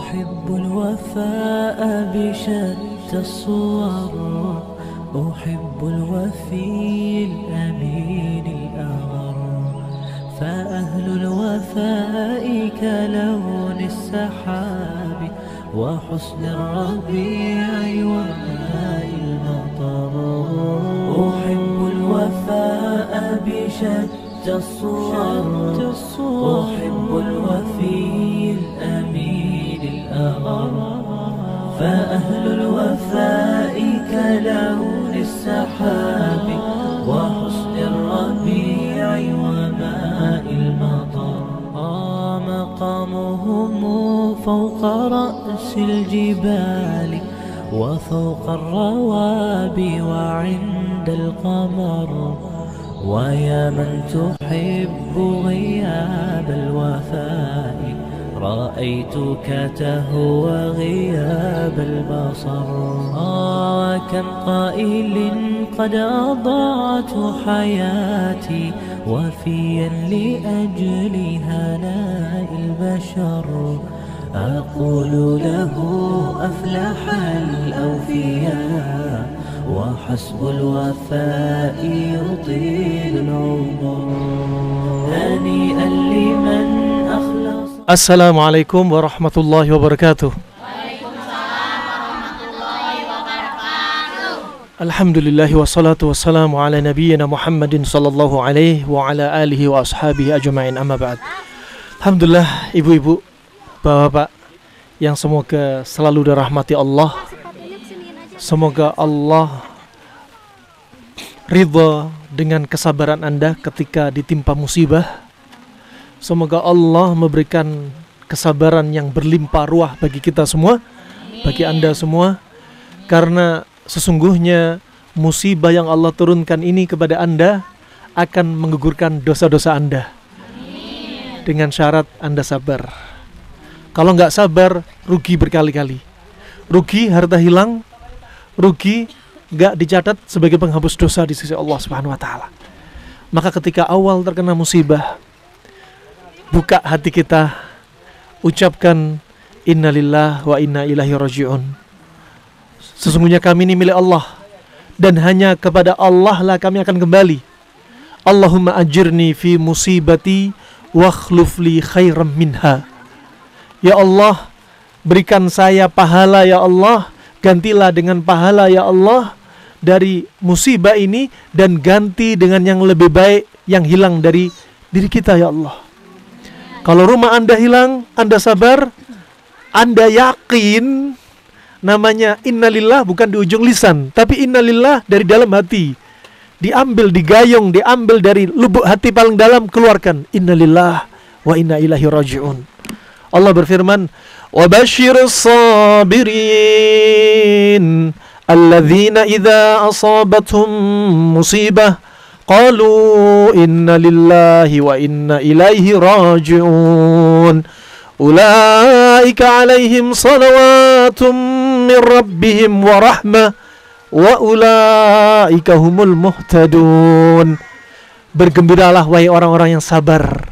أحب الوفاء بشتى الصور، أحب الوفي الأمين الأغر، فأهل الوفاء كلون السحاب وحسن الربيع وماء المطر. أحب الوفاء بشتى الصور، أحب الوفي الأمين الأغر، فأهل الوفاء كلون السحاب وحسن الربيع وماء المطر. مقامهم فوق رأس الجبال وفوق الروابي وعند القمر، ويا من تحب غياب الوفاء رأيتك تهوى غياب البصر. وكم قائل قد أضعت حياتي وفيا لأجل هناء البشر، أقول له أفلح الأوفياء وحسب الوفاء يطيل العمر. هنيئا لمن أخلص. Assalamualaikum warahmatullahi wabarakatuh. Waalaikumsalam warahmatullahi wabarakatuh. Alhamdulillahi wassalatu wassalamu ala nabiyyina Muhammadin sallallahu alaihi wa ala alihi wa ashabihi ajma'in, amma ba'd. Alhamdulillah, ibu-ibu, bapak-bapak yang semoga selalu dirahmati Allah. Semoga Allah ridha dengan kesabaran Anda ketika ditimpa musibah. Semoga Allah memberikan kesabaran yang berlimpah ruah bagi kita semua, bagi Anda semua. Karena sesungguhnya musibah yang Allah turunkan ini kepada Anda akan menggugurkan dosa-dosa Anda. Dengan syarat Anda sabar. Kalau nggak sabar, rugi berkali-kali. Rugi harta hilang, rugi nggak dicatat sebagai penghapus dosa di sisi Allah Subhanahu wa Ta'ala. Maka ketika awal terkena musibah, buka hati kita, ucapkan innalillah wa inna ilaihi raji'un. Sesungguhnya kami ini milik Allah, dan hanya kepada Allah lah kami akan kembali. Allahumma ajirni fi musibati wa akhluf li khairam minha. Ya Allah, berikan saya pahala ya Allah, gantilah dengan pahala ya Allah dari musibah ini, dan ganti dengan yang lebih baik yang hilang dari diri kita ya Allah. Kalau rumah Anda hilang, Anda sabar, Anda yakin, namanya innalillah bukan di ujung lisan, tapi innalillah dari dalam hati. Diambil, digayung, diambil dari lubuk hati paling dalam, keluarkan innalillah wa inna ilaihi raji'un. Allah berfirman, wa basyirus sabirin alladzina idza asabathum musibah qalu inna lillahi wa inna ilaihi raji'un. Ulaika alaihim salawatum min rabbihim wa rahmah wa ulaika humul muhtadun. Bergembiralah wahai orang-orang yang sabar.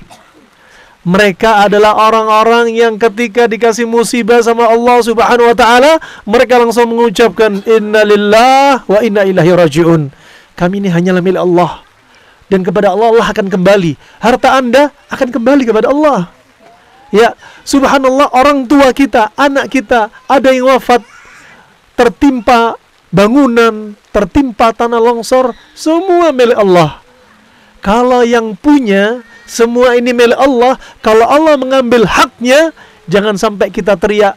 Mereka adalah orang-orang yang ketika dikasih musibah sama Allah Subhanahu wa Ta'ala, mereka langsung mengucapkan inna lillah wa inna ilaihi raji'un. Kami ini hanyalah milik Allah, dan kepada Allah Allah akan kembali. Harta Anda akan kembali kepada Allah. Ya, subhanallah, orang tua kita, anak kita, ada yang wafat, tertimpa bangunan, tertimpa tanah longsor, semua milik Allah. Kalau yang punya, semua ini milik Allah. Kalau Allah mengambil haknya, jangan sampai kita teriak,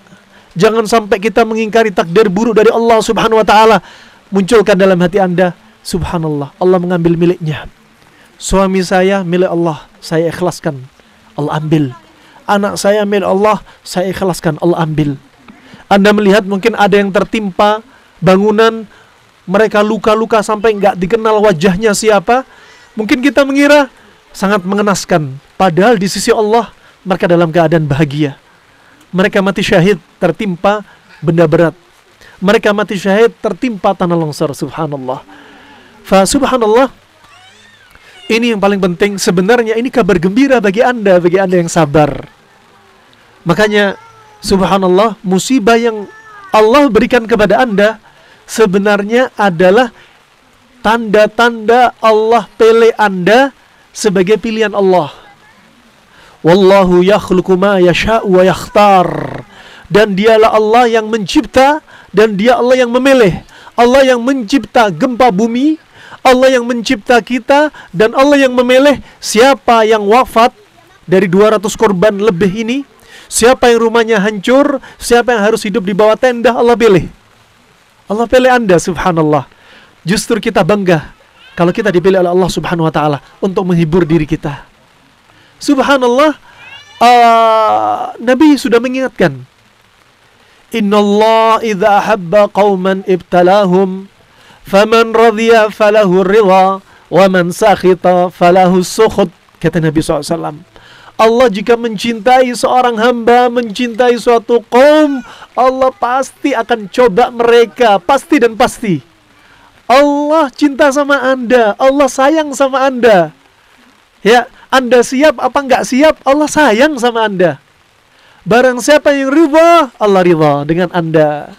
jangan sampai kita mengingkari takdir buruk dari Allah Subhanahu wa Ta'ala. Munculkan dalam hati Anda, subhanallah, Allah mengambil miliknya. Suami saya milik Allah, saya ikhlaskan, Allah ambil. Anak saya milik Allah, saya ikhlaskan, Allah ambil. Anda melihat mungkin ada yang tertimpa bangunan, mereka luka-luka sampai nggak dikenal wajahnya siapa. Mungkin kita mengira sangat mengenaskan, padahal di sisi Allah mereka dalam keadaan bahagia. Mereka mati syahid tertimpa benda berat. Mereka mati syahid tertimpa tanah longsor, subhanallah. Subhanallah, ini yang paling penting. Sebenarnya ini kabar gembira bagi Anda yang sabar. Makanya Subhanallah, musibah yang Allah berikan kepada Anda sebenarnya adalah tanda-tanda Allah pilih Anda sebagai pilihan Allah. Wallahu yakhluqu ma yasha'u wa yakhtar. Dan dialah Allah yang mencipta dan dia Allah yang memilih. Allah yang mencipta gempa bumi, Allah yang mencipta kita, dan Allah yang memilih siapa yang wafat dari 200 korban lebih ini, siapa yang rumahnya hancur, siapa yang harus hidup di bawah tenda, Allah pilih. Allah pilih Anda, subhanallah. Justru kita bangga kalau kita dipilih oleh Allah subhanahu wa ta'ala untuk menghibur diri kita. Subhanallah, Nabi sudah mengingatkan, Innallah idza ahabba qauman ibtalahum faman radhiya falahu ridha wa man sakhita falahu sukhut. Kata Nabi SAW, Allah jika mencintai seorang hamba, mencintai suatu kaum, Allah pasti akan coba mereka, pasti dan pasti. Allah cinta sama Anda, Allah sayang sama Anda. Ya, Anda siap apa enggak siap, Allah sayang sama Anda. Barang siapa yang ridha, Allah ridha dengan Anda.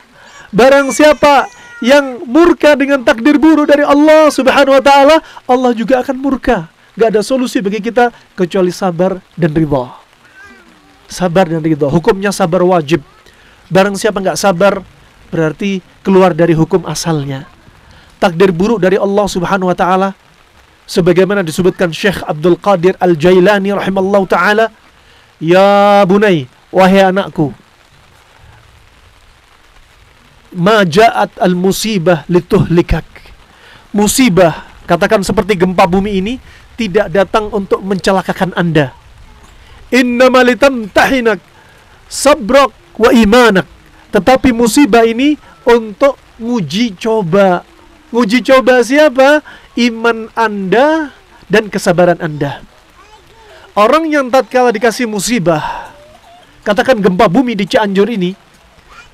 Barang siapa yang murka dengan takdir buruk dari Allah subhanahu wa ta'ala, Allah juga akan murka. Gak ada solusi bagi kita kecuali sabar dan ridha. Sabar dan ridha. Hukumnya sabar wajib. Barang siapa gak sabar, berarti keluar dari hukum asalnya. Takdir buruk dari Allah subhanahu wa ta'ala, sebagaimana disebutkan Syekh Abdul Qadir Al-Jailani rahimallahu ta'ala, ya bunai, wahai anakku, ma ja'at al-musibah lituhlikak. Musibah, katakan seperti gempa bumi ini, tidak datang untuk mencelakakan Anda. Innama litamtahinak sabrak wa imanak. Tetapi musibah ini untuk nguji coba. Nguji coba siapa? Iman Anda dan kesabaran Anda. Orang yang tatkala dikasih musibah, katakan gempa bumi di Cianjur ini,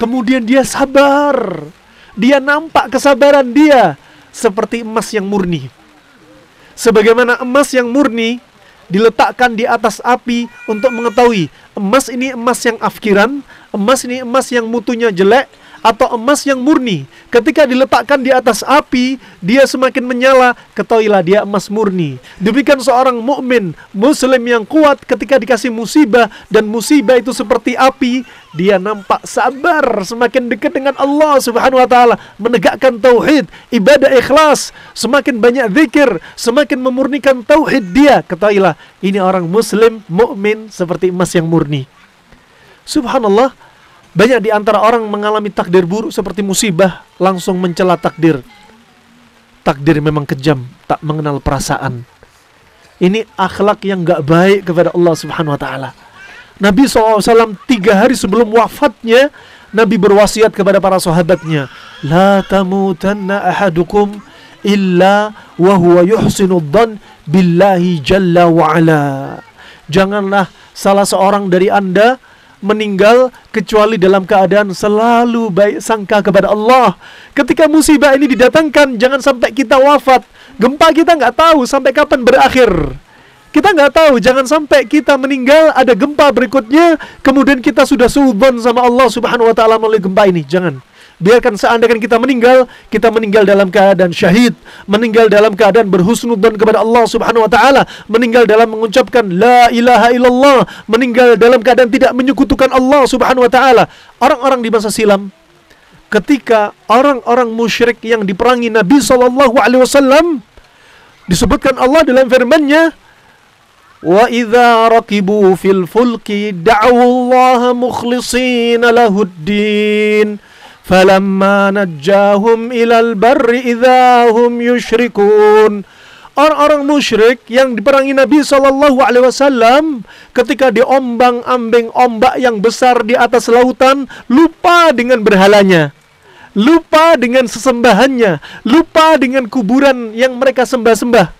kemudian dia sabar, dia nampak kesabaran dia seperti emas yang murni. Sebagaimana emas yang murni diletakkan di atas api untuk mengetahui emas ini emas yang afkiran, emas ini emas yang mutunya jelek, atau emas yang murni. Ketika diletakkan di atas api, dia semakin menyala, ketahuilah dia emas murni. Demikian seorang mukmin, muslim yang kuat ketika dikasih musibah, dan musibah itu seperti api, dia nampak sabar, semakin dekat dengan Allah subhanahu wa ta'ala, menegakkan tauhid, ibadah ikhlas, semakin banyak zikir, semakin memurnikan tauhid dia, ketahuilah ini orang muslim, mukmin seperti emas yang murni. Subhanallah, banyak di antara orang mengalami takdir buruk seperti musibah, langsung mencela takdir. Takdir memang kejam, tak mengenal perasaan. Ini akhlak yang gak baik kepada Allah subhanahu wa ta'ala. Nabi SAW 3 hari sebelum wafatnya, Nabi berwasiat kepada para sahabatnya, La tamutanna ahadukum illa wa huwa yuhsinu dhan billahi jalla wa ala. Janganlah salah seorang dari Anda meninggal kecuali dalam keadaan selalu baik sangka kepada Allah. Ketika musibah ini didatangkan, jangan sampai kita wafat. Gempa kita nggak tahu sampai kapan berakhir. Kita nggak tahu, jangan sampai kita meninggal ada gempa berikutnya, kemudian kita sudah suudzon sama Allah subhanahu wa ta'ala melalui gempa ini. Jangan. Biarkan seandainya kita meninggal dalam keadaan syahid, meninggal dalam keadaan berhusnudzon kepada Allah subhanahu wa ta'ala, meninggal dalam mengucapkan la ilaha illallah, meninggal dalam keadaan tidak menyekutukan Allah subhanahu wa ta'ala. Orang-orang di masa silam, ketika orang-orang musyrik yang diperangi Nabi SAW, disebutkan Allah dalam firman-Nya, wa idza raqibu fil fulki da'u Allah mukhlishina lahuddin falamma najjahum ilal barri idza hum yusyrikun. Orang-orang musyrik yang diperangi Nabi SAW ketika diombang-ambing ombak yang besar di atas lautan, lupa dengan berhalanya, lupa dengan sesembahannya, lupa dengan kuburan yang mereka sembah-sembah.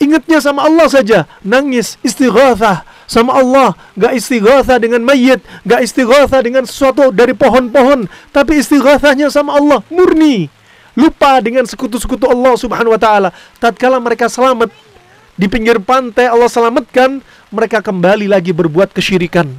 Ingatnya sama Allah saja, nangis, istighatsah sama Allah, gak istighatsah dengan mayit, gak istighatsah dengan sesuatu dari pohon-pohon, tapi istighatsahnya sama Allah, murni. Lupa dengan sekutu-sekutu Allah subhanahu wa ta'ala. Tatkala mereka selamat di pinggir pantai, Allah selamatkan, mereka kembali lagi berbuat kesyirikan.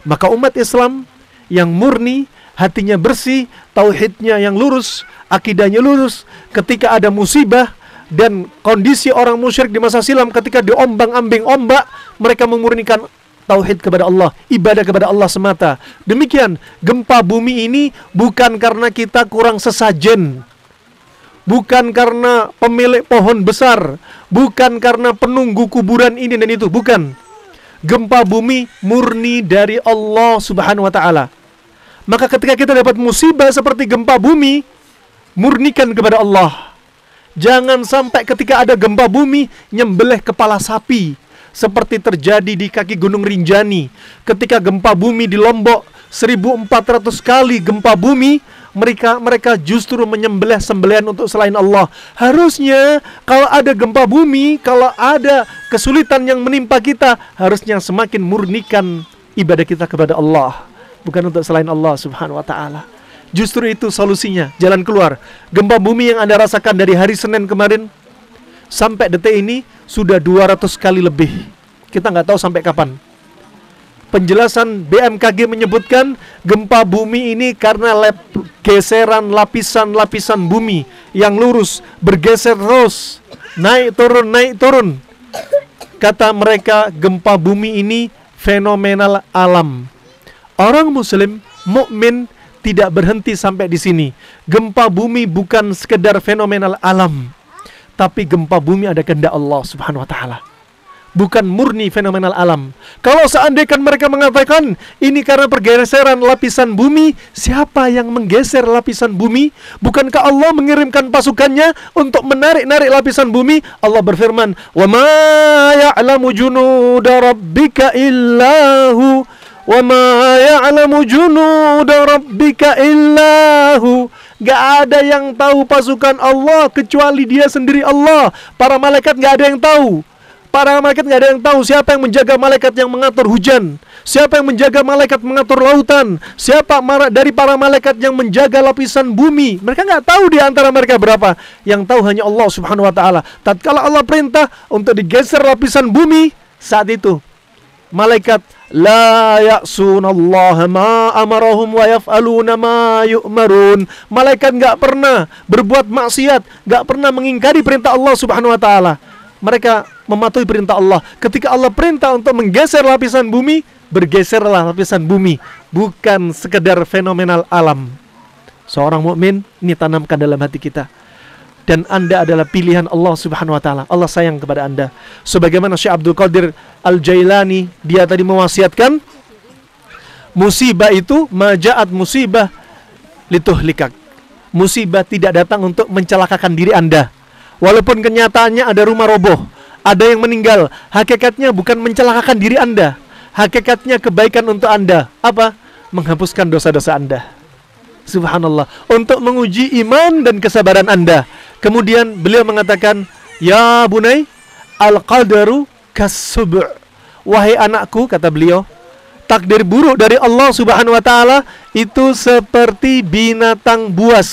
Maka umat Islam yang murni, hatinya bersih, tauhidnya yang lurus, akidahnya lurus, ketika ada musibah dan kondisi orang musyrik di masa silam ketika diombang-ambing ombak, mereka memurnikan tauhid kepada Allah, ibadah kepada Allah semata. Demikian, gempa bumi ini bukan karena kita kurang sesajen, bukan karena pemilik pohon besar, bukan karena penunggu kuburan ini dan itu, bukan. Gempa bumi murni dari Allah Subhanahu wa ta'ala. Maka ketika kita dapat musibah seperti gempa bumi, murnikan kepada Allah. Jangan sampai ketika ada gempa bumi nyembelih kepala sapi, seperti terjadi di kaki Gunung Rinjani. Ketika gempa bumi di Lombok 1400 kali gempa bumi, mereka justru menyembelih sembelihan untuk selain Allah. Harusnya kalau ada gempa bumi, kalau ada kesulitan yang menimpa kita, harusnya semakin murnikan ibadah kita kepada Allah, bukan untuk selain Allah Subhanahu wa ta'ala. Justru itu solusinya, jalan keluar. Gempa bumi yang Anda rasakan dari hari Senin kemarin sampai detik ini sudah 200 kali lebih. Kita nggak tahu sampai kapan. Penjelasan BMKG menyebutkan gempa bumi ini karena geseran lapisan-lapisan bumi yang lurus bergeser terus, naik turun. Kata mereka, gempa bumi ini fenomenal alam. Orang muslim mukmin tidak berhenti sampai di sini. Gempa bumi bukan sekedar fenomenal alam, tapi gempa bumi ada kehendak Allah Subhanahu wa ta'ala, bukan murni fenomenal alam. Kalau seandainya mereka mengatakan ini karena pergeseran lapisan bumi, siapa yang menggeser lapisan bumi? Bukankah Allah mengirimkan pasukannya untuk menarik-narik lapisan bumi? Allah berfirman, "Wa ma ya'lamu junuda rabbika illahu, wa ma ya'lamu junuda rabbika illahu." Gak ada yang tahu pasukan Allah kecuali Dia sendiri Allah. Para malaikat gak ada yang tahu. Para malaikat nggak ada yang tahu siapa yang menjaga malaikat yang mengatur hujan, siapa yang menjaga malaikat mengatur lautan, siapa dari para malaikat yang menjaga lapisan bumi. Mereka nggak tahu di antara mereka berapa. Yang tahu hanya Allah Subhanahu wa ta'ala. Tatkala Allah perintah untuk digeser lapisan bumi, saat itu malaikat la ya'sunallaha ma amarahum wa yaf'aluna ma yu'marun. Malaikat nggak pernah berbuat maksiat, nggak pernah mengingkari perintah Allah Subhanahu wa ta'ala. Mereka mematuhi perintah Allah. Ketika Allah perintah untuk menggeser lapisan bumi, bergeserlah lapisan bumi, bukan sekedar fenomenal alam. Seorang mukmin, ini tanamkan dalam hati kita. Dan Anda adalah pilihan Allah Subhanahu wa ta'ala. Allah sayang kepada Anda. Sebagaimana Syekh Abdul Qadir Al-Jailani, dia tadi mewasiatkan, musibah itu maja'at musibah lituhlikak. Musibah tidak datang untuk mencelakakan diri Anda. Walaupun kenyataannya ada rumah roboh, ada yang meninggal, hakikatnya bukan mencelakakan diri Anda. Hakikatnya kebaikan untuk Anda. Apa? Menghapuskan dosa-dosa Anda. Subhanallah. Untuk menguji iman dan kesabaran Anda. Kemudian beliau mengatakan, "Ya bunai, al-qadaru kas-sub'." Wahai anakku, kata beliau, takdir buruk dari Allah Subhanahu wa ta'ala itu seperti binatang buas.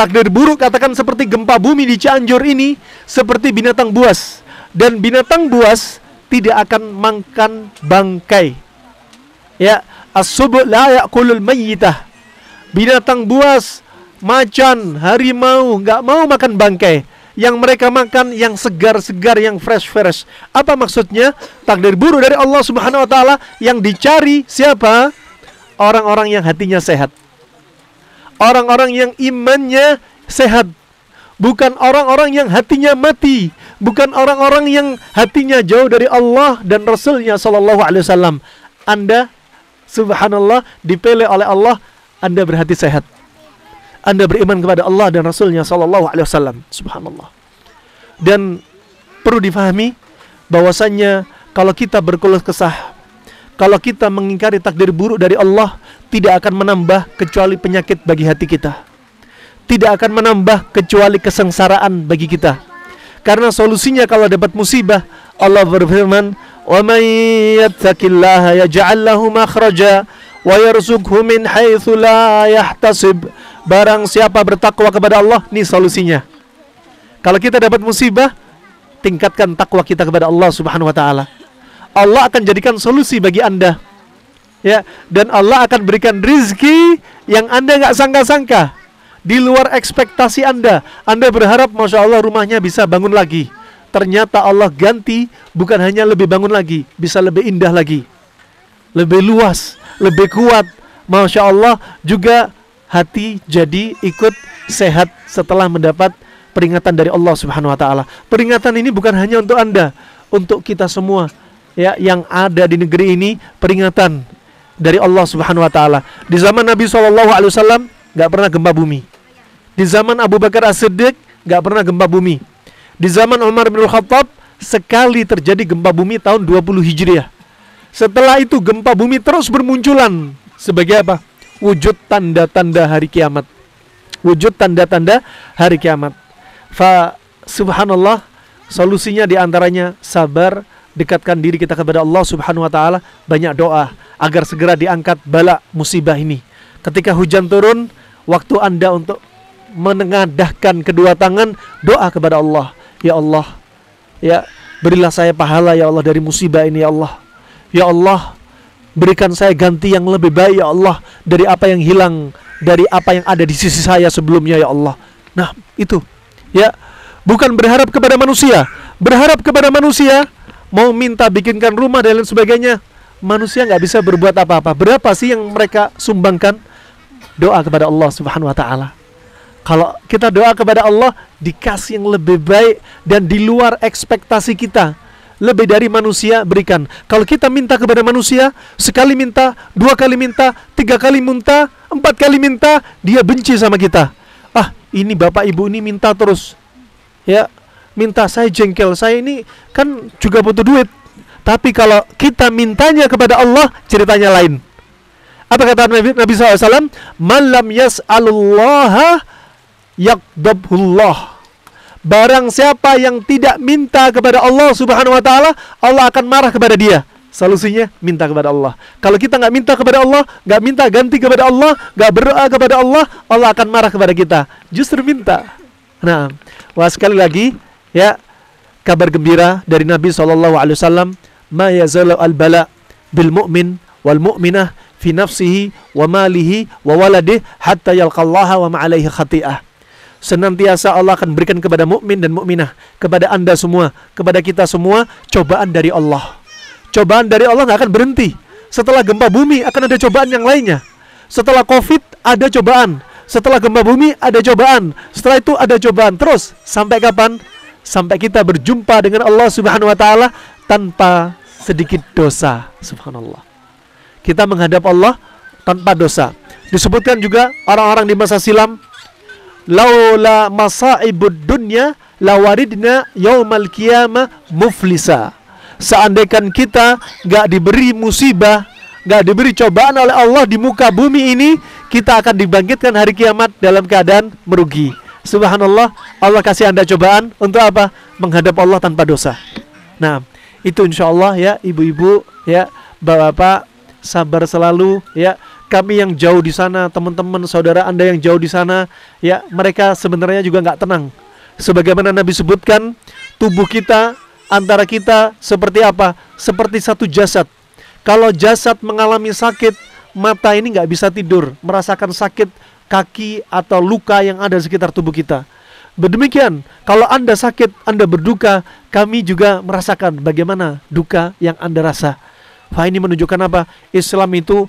Takdir buruk, katakan seperti gempa bumi di Cianjur ini, seperti binatang buas. Dan binatang buas tidak akan makan bangkai. Ya, as-sub' la ya'kulul mayyitah. Binatang buas, macan, harimau, nggak mau makan bangkai. Yang mereka makan yang segar-segar, yang fresh-fresh. Apa maksudnya? Takdir buruk dari Allah Subhanahu wa ta'ala yang dicari siapa? Orang-orang yang hatinya sehat. Orang-orang yang imannya sehat. Bukan orang-orang yang hatinya mati. Bukan orang-orang yang hatinya jauh dari Allah dan Rasulnya sallallahu alaihi wasallam. Anda, subhanallah, dipilih oleh Allah. Anda berhati sehat. Anda beriman kepada Allah dan Rasulnya sallallahu alaihi wasallam. Subhanallah. Dan perlu difahami bahwasannya kalau kita berkeluh kesah, kalau kita mengingkari takdir buruk dari Allah, tidak akan menambah kecuali penyakit bagi hati kita. Tidak akan menambah kecuali kesengsaraan bagi kita. Karena solusinya kalau dapat musibah, Allah berfirman, "Wa may yattaqillaha yaj'al lahu makhraja wa yarzuqhu min haitsu la yahtasib." Barang siapa bertakwa kepada Allah, ini solusinya. Kalau kita dapat musibah, tingkatkan takwa kita kepada Allah Subhanahu wa ta'ala. Allah akan jadikan solusi bagi Anda. Ya, dan Allah akan berikan rizki yang Anda nggak sangka-sangka, di luar ekspektasi Anda. Anda berharap, Masya Allah, rumahnya bisa bangun lagi. Ternyata Allah ganti, bukan hanya lebih bangun lagi, bisa lebih indah lagi, lebih luas, lebih kuat. Masya Allah, juga hati jadi ikut sehat setelah mendapat peringatan dari Allah Subhanahu wa Ta'ala. Peringatan ini bukan hanya untuk Anda, untuk kita semua, ya, yang ada di negeri ini. Peringatan dari Allah Subhanahu wa Ta'ala. Di zaman Nabi SAW nggak pernah gempa bumi. Di zaman Abu Bakar As-Siddiq nggak pernah gempa bumi. Di zaman Umar bin Khattab sekali terjadi gempa bumi tahun 20 Hijriah. Setelah itu gempa bumi terus bermunculan sebagai apa? Wujud tanda-tanda hari kiamat. Wujud tanda-tanda hari kiamat. Subhanallah, solusinya diantaranya sabar, dekatkan diri kita kepada Allah Subhanahu wa Ta'ala, banyak doa agar segera diangkat bala musibah ini. Ketika hujan turun, waktu Anda untuk menengadahkan kedua tangan, doa kepada Allah. Ya Allah, ya, berilah saya pahala ya Allah dari musibah ini ya Allah. Ya Allah, berikan saya ganti yang lebih baik ya Allah dari apa yang hilang, dari apa yang ada di sisi saya sebelumnya ya Allah. Nah, itu, ya, bukan berharap kepada manusia. Berharap kepada manusia, mau minta bikinkan rumah dan lain sebagainya, manusia nggak bisa berbuat apa-apa. Berapa sih yang mereka sumbangkan? Doa kepada Allah Subhanahu wa Ta'ala. Kalau kita doa kepada Allah, dikasih yang lebih baik dan di luar ekspektasi kita. Lebih dari manusia berikan. Kalau kita minta kepada manusia, sekali minta, 2 kali minta, 3 kali minta, 4 kali minta, dia benci sama kita. Ah, ini bapak ibu ini minta terus, ya, minta, saya jengkel, saya ini kan juga butuh duit. Tapi kalau kita mintanya kepada Allah, ceritanya lain. Apa kata Nabi SAW? Man lam yas'alullaha yaqdabhullah. Barang siapa yang tidak minta kepada Allah Subhanahu wa Ta'ala, Allah akan marah kepada dia. Solusinya, minta kepada Allah. Kalau kita nggak minta kepada Allah, nggak minta ganti kepada Allah, nggak berdoa kepada Allah, Allah akan marah kepada kita. Justru minta. Nah, wah, sekali lagi, ya, kabar gembira dari Nabi SAW. Ma yazalu al-bala bil mu'min wal mu'minah fi nafsihi wa malihi wa waladih hatta yalqallaha wa ma'alaihi khati'ah. Senantiasa Allah akan berikan kepada mukmin dan mukminah, kepada Anda semua, kepada kita semua, cobaan dari Allah. Cobaan dari Allah nggak akan berhenti. Setelah gempa bumi akan ada cobaan yang lainnya. Setelah COVID ada cobaan. Setelah gempa bumi ada cobaan. Setelah itu ada cobaan. Terus sampai kapan? Sampai kita berjumpa dengan Allah Subhanahu wa Ta'ala tanpa sedikit dosa. Subhanallah. Kita menghadap Allah tanpa dosa. Disebutkan juga orang-orang di masa silam, laula masaibud dunya lawaridna yaumal qiyamah muflisa. Seandainya kita gak diberi musibah, gak diberi cobaan oleh Allah di muka bumi ini, kita akan dibangkitkan hari kiamat dalam keadaan merugi. Subhanallah, Allah kasih Anda cobaan untuk apa? Menghadap Allah tanpa dosa. Nah, itu insya Allah, ya, ibu-ibu, ya, bapak-bapak, sabar selalu, ya. Kami yang jauh di sana, teman-teman, saudara Anda yang jauh di sana, ya, mereka sebenarnya juga nggak tenang. Sebagaimana Nabi sebutkan, tubuh kita, antara kita seperti apa? Seperti satu jasad. Kalau jasad mengalami sakit, mata ini nggak bisa tidur, merasakan sakit kaki atau luka yang ada di sekitar tubuh kita. Demikian, kalau Anda sakit, Anda berduka, kami juga merasakan bagaimana duka yang Anda rasa. Ini menunjukkan apa? Islam itu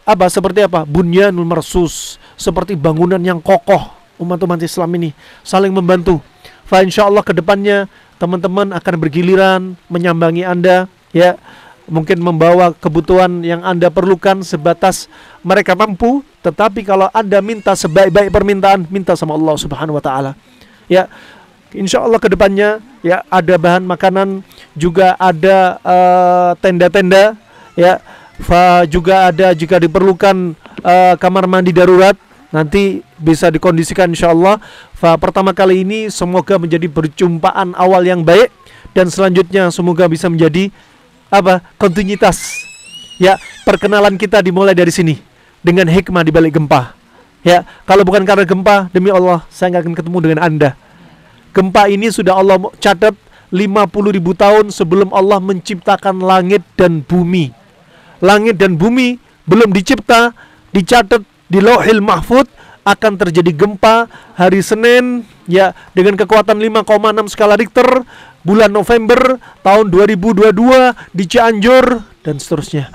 apa? Seperti apa? Bunyanul marsus, seperti bangunan yang kokoh. Umat-umat Islam ini saling membantu. Insya Allah kedepannya teman-teman akan bergiliran menyambangi Anda, ya, mungkin membawa kebutuhan yang Anda perlukan sebatas mereka mampu. Tetapi kalau Anda minta sebaik-baik permintaan, minta sama Allah Subhanahu wa Ta'ala, ya. Insya Allah kedepannya, ya, ada bahan makanan, juga ada tenda-tenda, ya. Juga ada jika diperlukan kamar mandi darurat, nanti bisa dikondisikan insya Allah. Pertama kali ini semoga menjadi perjumpaan awal yang baik, dan selanjutnya semoga bisa menjadi apa? Kontinuitas, ya. Perkenalan kita dimulai dari sini dengan hikmah di balik gempa, ya. Kalau bukan karena gempa, demi Allah saya nggak akan ketemu dengan Anda. Gempa ini sudah Allah catat 50.000 tahun sebelum Allah menciptakan langit dan bumi. langit dan bumi belum dicipta, dicatat di Lauhil Mahfuz akan terjadi gempa hari Senin ya dengan kekuatan 5,6 skala Richter bulan November tahun 2022 di Cianjur dan seterusnya.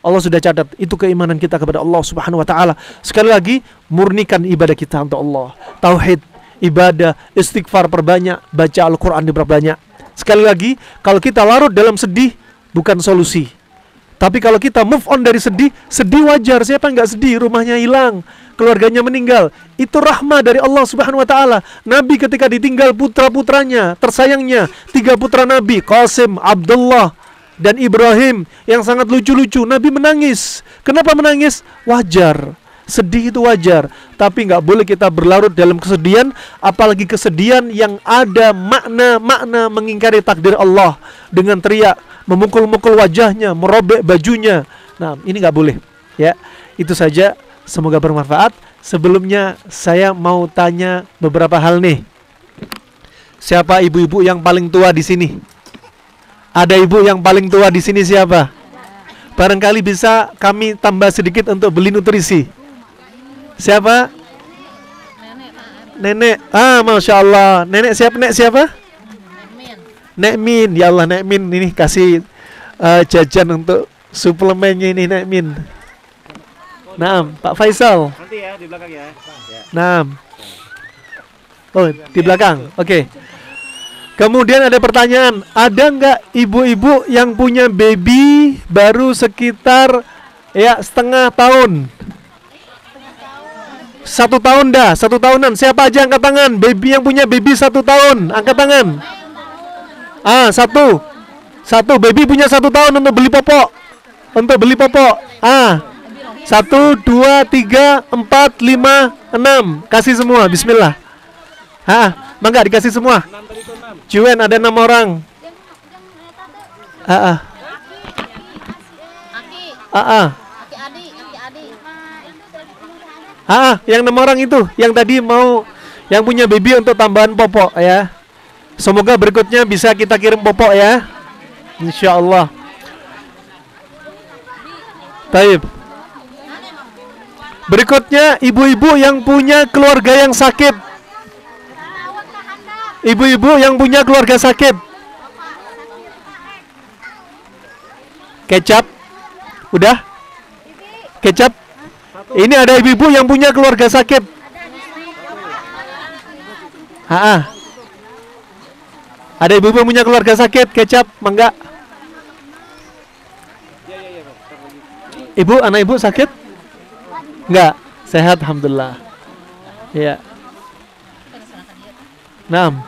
Allah sudah catat. Itu keimanan kita kepada Allah Subhanahu wa taala. Sekali lagi, murnikan ibadah kita untuk Allah. Tauhid, ibadah, istighfar perbanyak, baca Al-Qur'an diperbanyak. Sekali lagi, kalau kita larut dalam sedih bukan solusi. Tapi kalau kita move on dari sedih, sedih wajar. Siapa yang nggak sedih? Rumahnya hilang, keluarganya meninggal. Itu rahmah dari Allah Subhanahu wa taala. Nabi ketika ditinggal putra-putranya, tersayangnya, 3 putra Nabi, Qasim, Abdullah, dan Ibrahim yang sangat lucu-lucu, Nabi menangis. Kenapa menangis? Wajar. Sedih itu wajar. Tapi nggak boleh kita berlarut dalam kesedihan, apalagi kesedihan yang ada makna-makna mengingkari takdir Allah dengan teriak, memukul-mukul wajahnya, merobek bajunya. Nah, ini nggak boleh. Ya, itu saja. Semoga bermanfaat. Sebelumnya saya mau tanya beberapa hal nih. Siapa ibu-ibu yang paling tua di sini? Ada ibu yang paling tua di sini siapa? Barangkali bisa kami tambah sedikit untuk beli nutrisi. Siapa? Nenek. Ah, masya Allah. Nenek siapa? Nek siapa? Nek Min. Ya Allah, Nek Min ini kasih jajan untuk suplemennya ini, Nek Min. Naam, Pak Faisal. Nanti ya di belakang ya. Naam. Oh, di belakang. Oke. Kemudian ada pertanyaan, ada nggak ibu-ibu yang punya baby baru sekitar ya setengah tahun? 1 tahun dah, 1 tahunan. Siapa aja angkat tangan? Baby yang punya baby 1 tahun, angkat tangan. Ah, satu baby punya 1 tahun untuk beli popok. Untuk beli popok. Ah, 1, 2, 3, 4, 5, 6. Kasih semua, bismillah. Ah, mangga dikasih semua. Juwen ada 6 orang. Yang 6 orang itu, yang tadi mau yang punya baby untuk tambahan popok ya. Semoga berikutnya bisa kita kirim popok ya. Insyaallah. Baik. Berikutnya ibu-ibu yang punya keluarga yang sakit. Ibu-ibu yang punya keluarga sakit. Kecap. Udah? Kecap. Ini ada ibu-ibu yang punya keluarga sakit. Ada ibu-ibu yang punya keluarga sakit. Kecap, mangga. Ibu, anak ibu sakit? Enggak, sehat alhamdulillah. Ya. 6.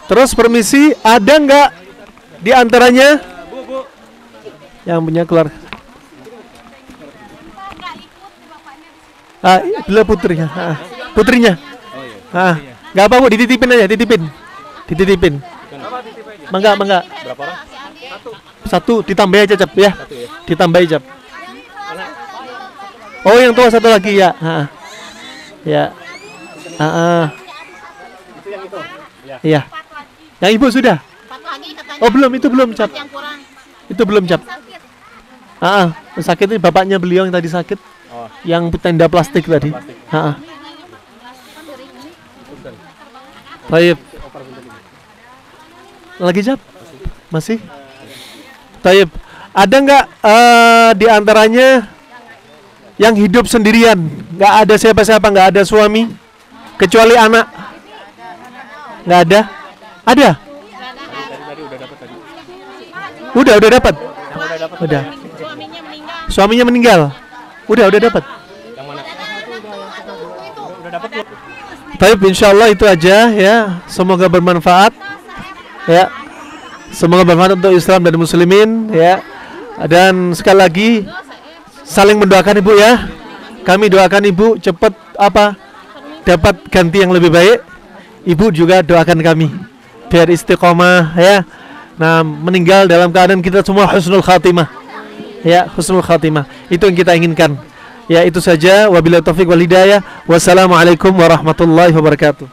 Terus permisi, ada nggak di antaranya yang punya keluarga? Bila putrinya, putrinya. Nggak apa-apa, dititipin aja, dititipin. Mangga. Berapa orang? 1 ditambah aja Cap ya. Ditambah Cap. Oh, yang tua 1 lagi ya. Ya. Iya. Yang ibu sudah? Oh, belum, itu belum Cap. Itu belum Cap. Sakit itu bapaknya beliau yang tadi sakit. Yang tenda plastik tadi. Baik. Lagi Cap? Masih? Baik. Ada nggak di antaranya yang hidup sendirian, nggak ada siapa-siapa, nggak ada suami, kecuali anak? Nggak ada? Ada? Udah dapat? Udah. Suaminya meninggal. Udah dapat. Baik, insyaallah itu aja ya. Semoga bermanfaat. Ya. Semoga bermanfaat untuk Islam dan muslimin ya. Dan sekali lagi saling mendoakan ibu ya. Kami doakan ibu cepat dapat ganti yang lebih baik. Ibu juga doakan kami biar istiqomah ya. Nah, meninggal dalam keadaan kita semua husnul khatimah. Ya, husnul khatimah. Itu yang kita inginkan. Ya, itu saja. Wabillahi taufiq wal hidayah. Wassalamualaikum warahmatullahi wabarakatuh.